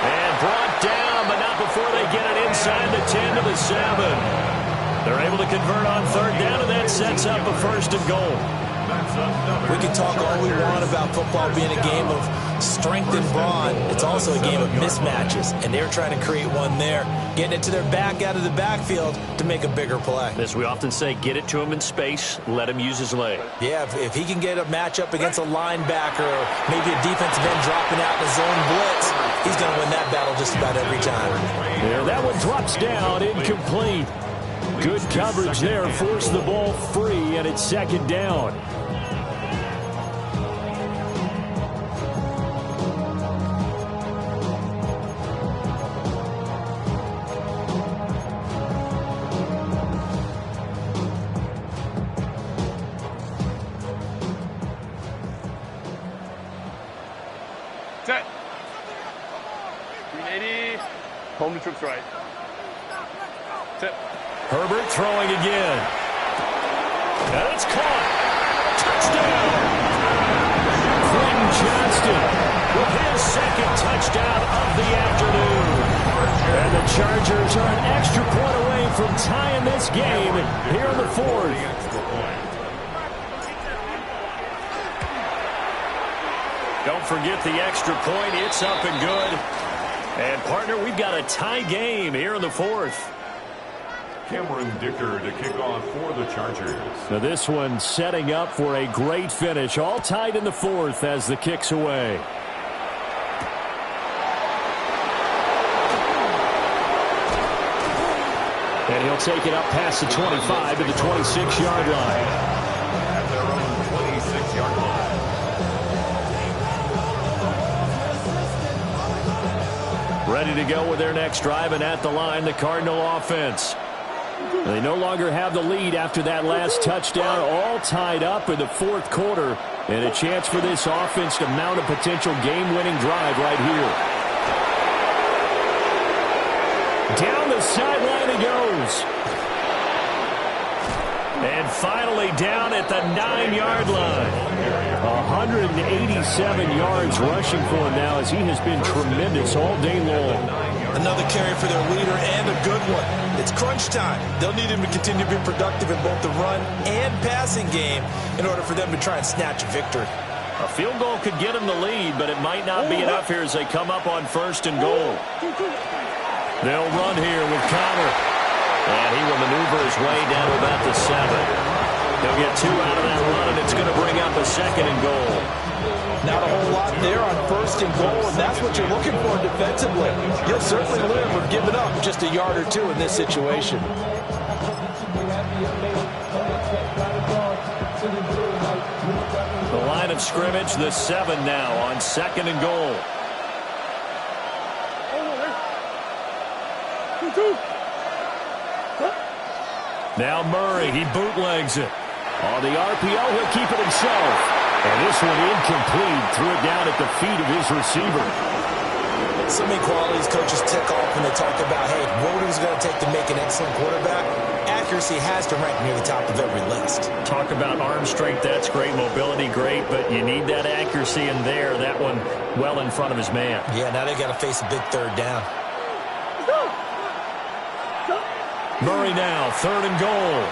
And brought down, but not before they get it inside the 10 to the 7. They're able to convert on 3rd down, and that sets up a 1st and goal. We can talk all we want about football being a game of strength and brawn. It's also a game of mismatches, and they're trying to create one there, getting it to their back out of the backfield to make a bigger play. As we often say, get it to him in space, let him use his leg. Yeah, if he can get a matchup against a linebacker or maybe a defensive end dropping out in a zone blitz, he's going to win that battle just about every time. Yeah, that one drops down, incomplete. Good coverage there, forced the ball free, and it's second down. Set. 380. Home to troops right. Set. Herbert throwing again. And it's caught. Touchdown. Quentin Johnston with his second touchdown of the afternoon. And the Chargers are an extra point away from tying this game here in the fourth. Don't forget the extra point. It's up and good. And, partner, we've got a tie game here in the fourth. Cameron Dicker to kick off for the Chargers. Now this one setting up for a great finish. All tied in the fourth as the kick's away. And he'll take it up past the 25 to the 26-yard line. At their own 26-yard line. Ready to go with their next drive, and at the line, the Cardinal offense. They no longer have the lead after that last touchdown, all tied up in the fourth quarter, and a chance for this offense to mount a potential game-winning drive right here. Down the sideline he goes. And finally down at the 9-yard line. 187 yards rushing for him now as he has been tremendous all day long. Another carry for their leader and a good one. It's crunch time. They'll need him to continue to be productive in both the run and passing game in order for them to try and snatch a victory. A field goal could get him the lead, but it might not be enough here as they come up on first and goal. They'll run here with Connor. And he will maneuver his way down to about the 7. He'll get 2 out of that run, and it's going to bring up a second and goal. Not a whole lot there on first and goal, and that's what you're looking for defensively. You'll certainly live with giving up just a yard or two in this situation. The line of scrimmage, the 7 now on second and goal. Now Murray, he bootlegs it. On the RPO, he'll keep it himself. And this one incomplete. Threw it down at the feet of his receiver. So many qualities coaches tick off when they talk about, hey, what is it going to take to make an excellent quarterback? Accuracy has to rank near the top of every list. Talk about arm strength, that's great. Mobility, great. But you need that accuracy in there. That one well in front of his man. Yeah, now they got to face a big third down. Murray now, third and goal.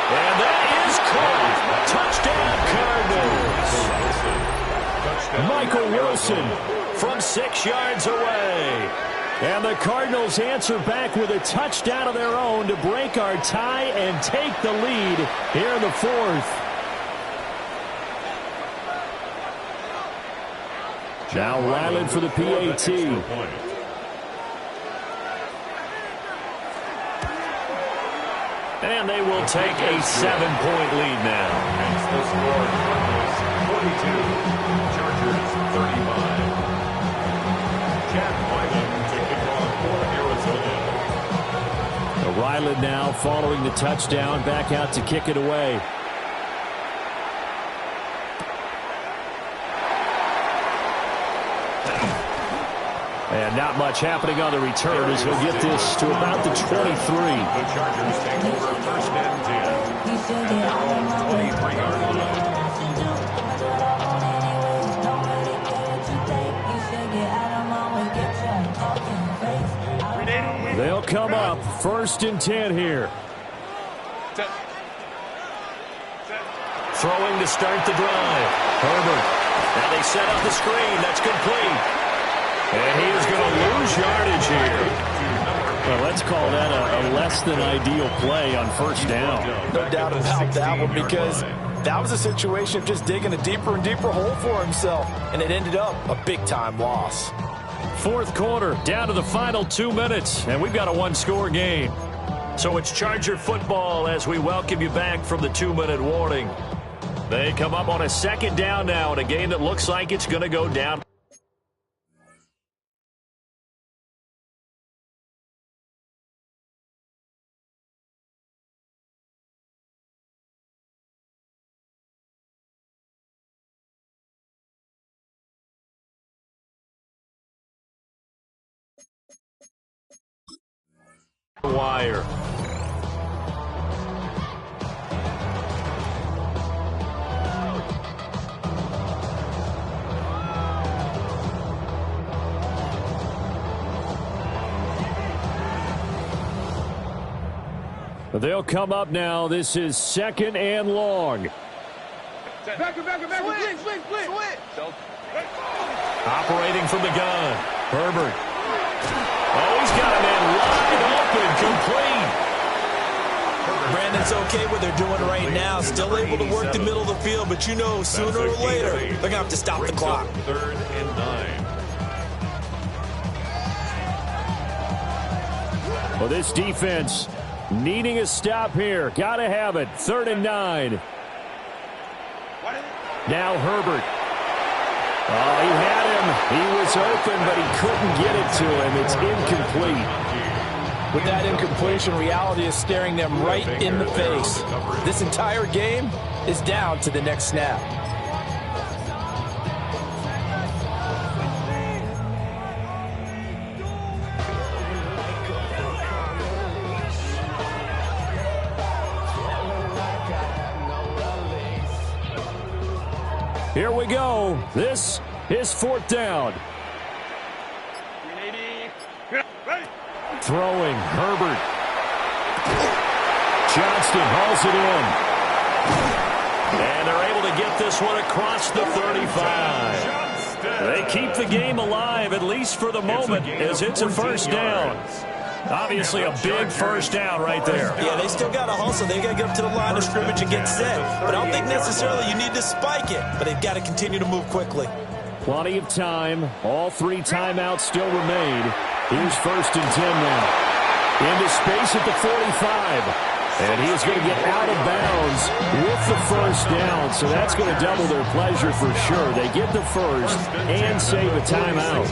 And that is caught. Touchdown, Cardinals. Michael Wilson from 6 yards away. And the Cardinals answer back with a touchdown of their own to break our tie and take the lead here in the fourth. Now Ryland for the PAT. And they will take a 7-point lead now. It's the score, Cardinals 42, Chargers 35. Jack Wyman to kick off for Arizona. Ryland now following the touchdown, back out to kick it away. And not much happening on the return as he'll get this to about the 23. The Chargers take over first and 10. At their own 23-yard line. They'll come up first and 10 here. Throwing to start the drive. Herbert. Now they set up the screen. That's complete. And he is going to lose yardage here. Well, let's call that a less than ideal play on first down. No doubt about that one, because That was a situation of just digging a deeper and deeper hole for himself, and it ended up a big-time loss. Fourth quarter, down to the final 2 minutes, and we've got a one-score game. So it's Charger football as we welcome you back from the 2-minute warning. They come up on a second down now in a game that looks like it's going to go down. Wire. They'll come up now. This is second and long. Operating from the gun. Herbert. Oh, he's got a man wide open, complete. Brandon's okay what they're doing right now. Still able to work the middle of the field, but you know sooner or later they're going to have to stop the clock. Third and 9. Well, this defense needing a stop here. Got to have it. 3rd and 9. Now Herbert. Oh, he had him. He was open, but he couldn't get it to him. It's incomplete. With that incompletion, reality is staring them right in the face. This entire game is down to the next snap. Here we go. This is 4th down. Throwing, Herbert. Johnston hauls it in. And they're able to get this one across the 35. They keep the game alive, at least for the moment, as it's a first down. Obviously a big first down right there. Yeah, they still got to hustle. They got to get up to the line of scrimmage and get set. But I don't think necessarily you need to spike it. But they've got to continue to move quickly. Plenty of time. All 3 timeouts still remain. Here's 1st and 10 now. Into space at the 45. And he is going to get out of bounds with the first down. So that's going to double their pleasure for sure. They get the first and save a timeout.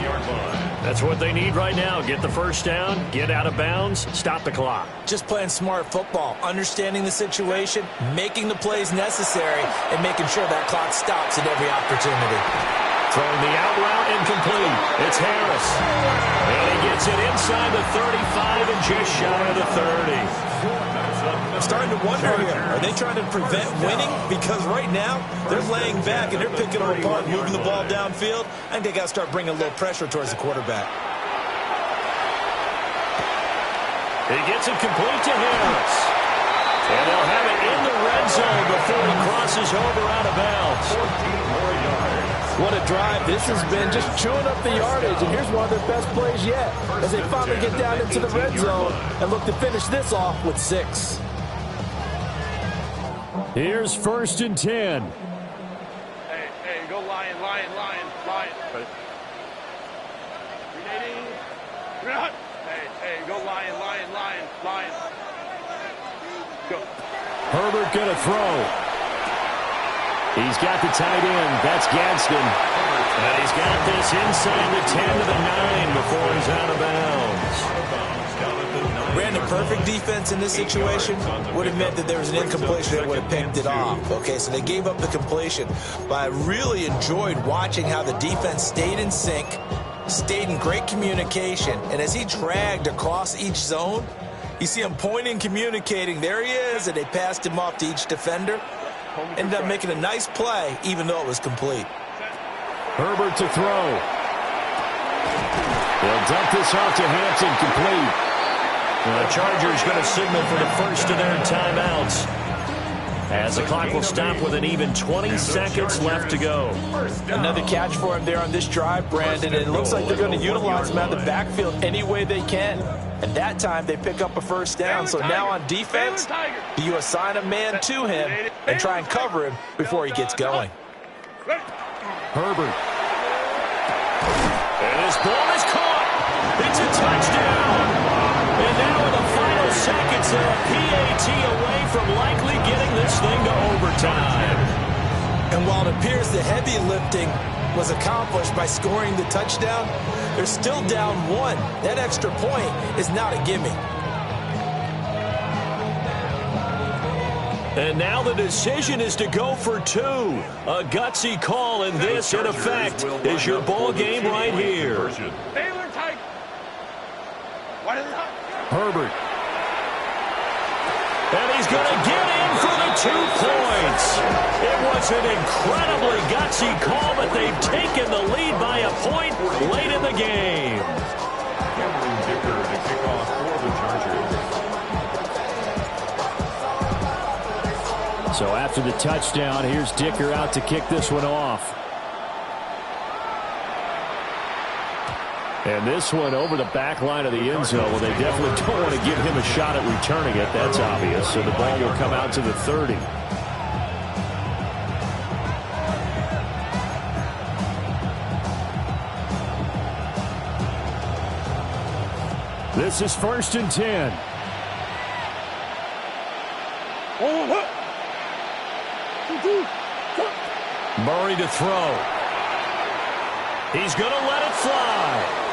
That's what they need right now. Get the first down, get out of bounds, stop the clock. Just playing smart football, understanding the situation, making the plays necessary, and making sure that clock stops at every opportunity. Throwing the out route incomplete. It's Harris. And he gets it inside the 35 and just shy of the 30. I'm starting to wonder here, are they trying to prevent winning? Because right now, they're laying back and they're picking them apart, moving the ball downfield. I think they got to start bringing a little pressure towards the quarterback. He gets it complete to Harris. And they'll have it in the red zone before he crosses over out of bounds. 14 more yards. What a drive this has been, just chewing up the yardage. And here's one of their best plays yet, as they finally get down into the red zone and look to finish this off with 6. Here's 1st and 10. Hey, go Lion. Reading. Hey, go Lion. Go. Herbert going to throw. He's got the tight end. That's Gadsden. And he's got this inside the 10 to the 9 before he's out of bounds. Brandon, perfect defense in this situation would have meant that there was an incompletion that would have picked it off. Okay, so they gave up the completion. But I really enjoyed watching how the defense stayed in sync, stayed in great communication. And as he dragged across each zone, you see him pointing, communicating. There he is, and they passed him off to each defender. Ended up making a nice play, even though it was complete. Herbert to throw. They'll dump this off to Hampton, complete. The Chargers going to signal for the first of their timeouts, as the clock will stop with an even 20 seconds left to go. Another catch for him there on this drive, Brandon. And it looks like they're going to utilize him out of the backfield any way they can. And that time they pick up a first down. So now on defense, do you assign a man to him and try and cover him before he gets going. Herbert. And his ball is caught. It's a touchdown. And now in the final seconds, they're a PAT away from likely getting this thing to overtime. And while it appears the heavy lifting was accomplished by scoring the touchdown, they're still down 1. That extra point is not a gimme. And now the decision is to go for 2. A gutsy call, and this, in effect, is your ball game right here. Herbert. And he's going to get in for the 2 points. It was an incredibly gutsy call, but they've taken the lead by a point late in the game. Dicker to kick off for the Chargers. So after the touchdown, here's Dicker out to kick this one off. And this one over the back line of the end zone. Well, they definitely don't want to give him a shot at returning it. That's obvious. So the ball will come out to the 30. This is 1st and 10. Murray to throw. He's going to let it fly.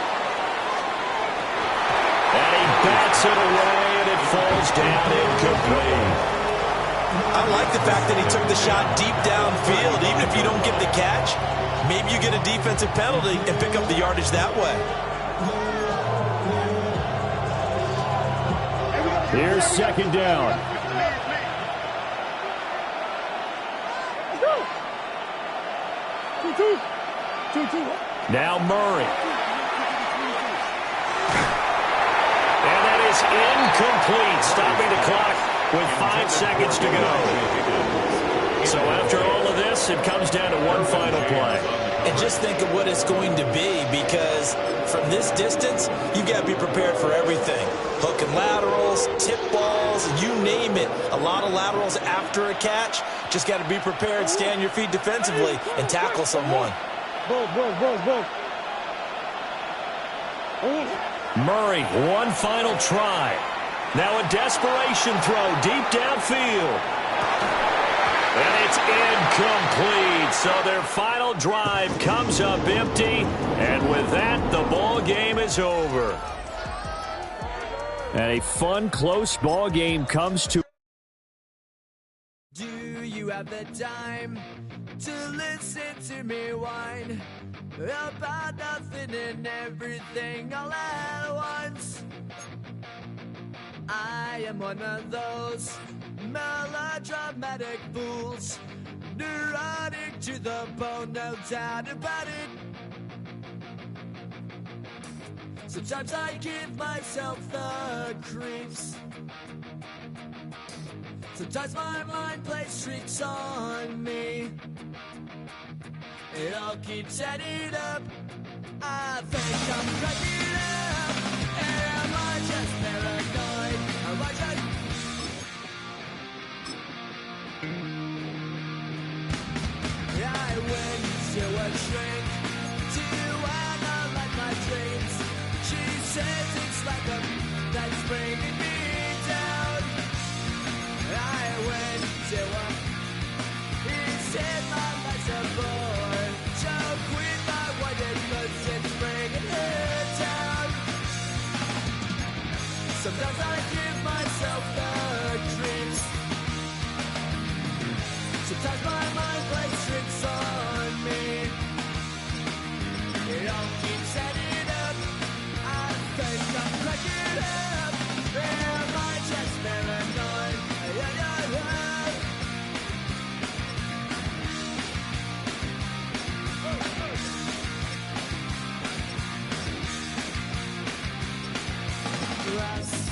And he bats it away, and it falls down incomplete. I like the fact that he took the shot deep downfield. Even if you don't get the catch, maybe you get a defensive penalty and pick up the yardage that way. Here's 2nd down. Now Murray. And that is incomplete, stopping the clock with 5 seconds to go. So after all of this, it comes down to one final play. And just think of what it's going to be, because from this distance, you've got to be prepared for everything. Hook and laterals, tip balls, you name it. A lot of laterals after a catch. Just got to be prepared, stay on your feet defensively, and tackle someone. Murray, one final try. Now a desperation throw deep downfield. And it's incomplete. So their final drive comes up empty. And with that, the ball game is over. And a fun, close ball game comes to. Do you have the time to listen to me whine about nothing and everything all at once? I am one of those melodramatic fools, neurotic to the bone, no doubt about it. Sometimes I give myself the creeps. Sometimes my mind plays tricks on me. It all keeps adding up. I think I'm cracking up. Am I just paranoid? Am I just... I went to a shrink to analyze my dreams. She says it's like a that's bringing me down. I went to a... He said my life's a bore. Joke with my wife because it's bringing her down. Sometimes I give myself the creeps. Sometimes my mind plays tricks on me. It all keeps adding up. I think I'm cracking up. Am I just paranoid? Grass